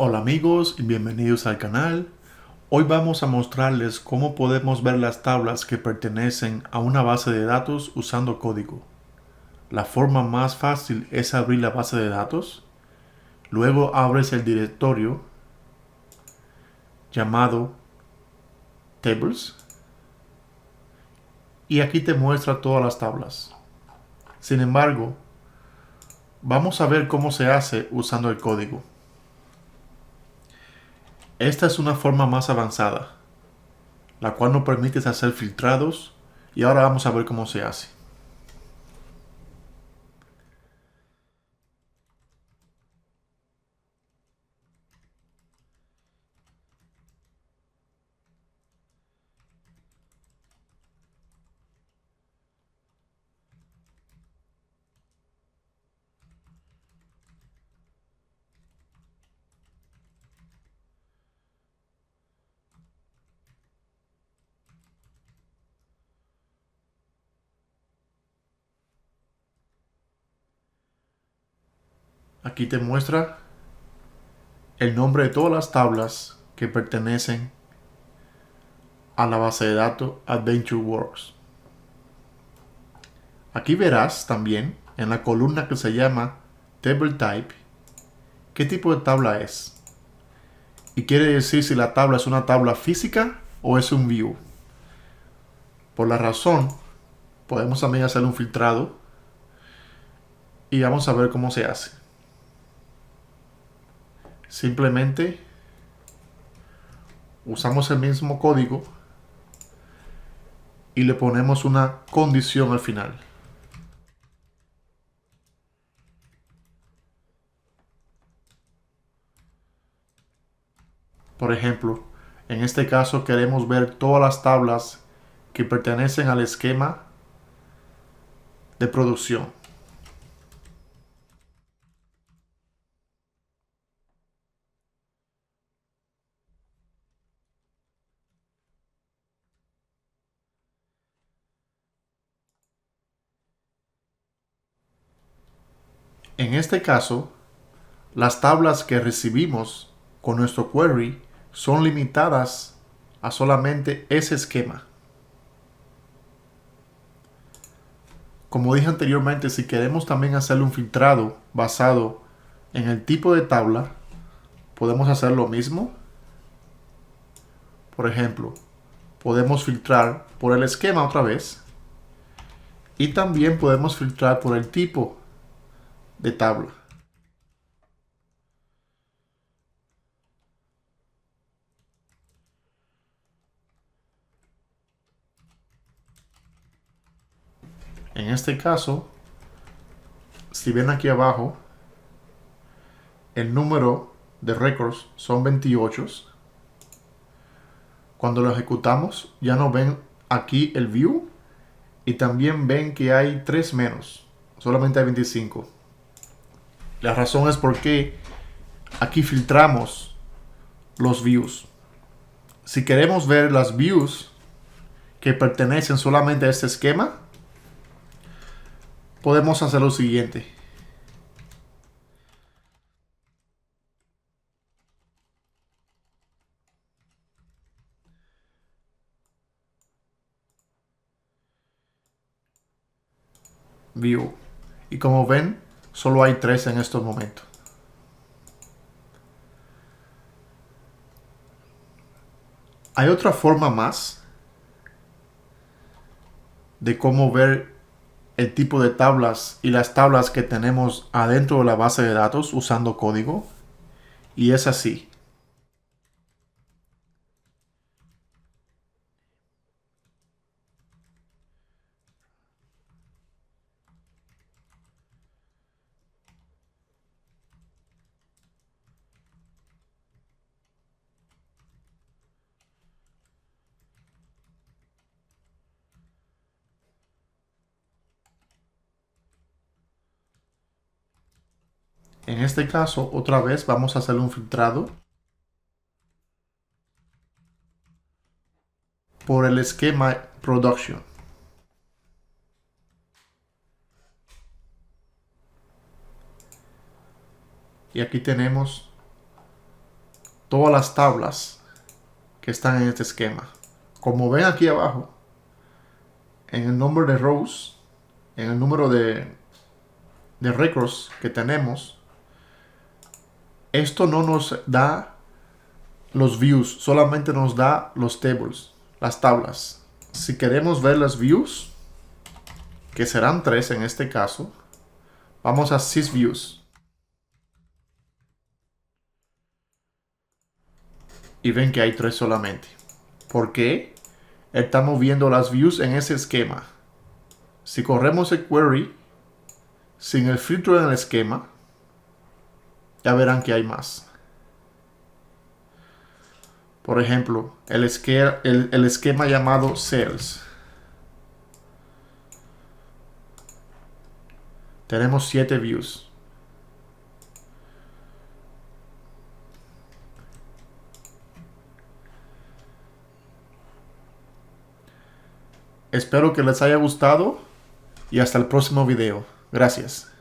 Hola amigos y bienvenidos al canal. Hoy vamos a mostrarles cómo podemos ver las tablas que pertenecen a una base de datos usando código. La forma más fácil es abrir la base de datos, luego abres el directorio llamado Tables y aquí te muestra todas las tablas. Sin embargo, vamos a ver cómo se hace usando el código. Esta es una forma más avanzada, la cual nos permite hacer filtrados y ahora vamos a ver cómo se hace. Aquí te muestra el nombre de todas las tablas que pertenecen a la base de datos AdventureWorks. Aquí verás también en la columna que se llama Table Type qué tipo de tabla es. Y quiere decir si la tabla es una tabla física o es un view. Por la razón, podemos también hacer un filtrado y vamos a ver cómo se hace. Simplemente usamos el mismo código y le ponemos una condición al final. Por ejemplo, en este caso queremos ver todas las tablas que pertenecen al esquema de producción. En este caso, las tablas que recibimos con nuestro query son limitadas a solamente ese esquema. Como dije anteriormente, si queremos también hacerle un filtrado basado en el tipo de tabla, podemos hacer lo mismo. Por ejemplo, podemos filtrar por el esquema otra vez y también podemos filtrar por el tipo de tabla. En este caso, si ven aquí abajo, el número de records son 28. Cuando lo ejecutamos, ya nos ven aquí el view y también ven que hay 3 menos, solamente hay 25. La razón es porque aquí filtramos los views. Si queremos ver las views que pertenecen solamente a este esquema, podemos hacer lo siguiente. View. Y como ven, solo hay 3 en estos momentos. Hay otra forma más de cómo ver el tipo de tablas y las tablas que tenemos adentro de la base de datos usando código. Y es así. En este caso, otra vez vamos a hacer un filtrado por el esquema Production. Y aquí tenemos todas las tablas que están en este esquema. Como ven aquí abajo, en el número de rows, en el número de records que tenemos, esto no nos da los views, solamente nos da los tables, las tablas. Si queremos ver las views, que serán 3 en este caso, vamos a sysviews. Y ven que hay 3 solamente. ¿Por qué? Estamos viendo las views en ese esquema. Si corremos el query sin el filtro en el esquema, ya verán que hay más. Por ejemplo, el esquema llamado sales. Tenemos 7 views. Espero que les haya gustado y hasta el próximo video. Gracias.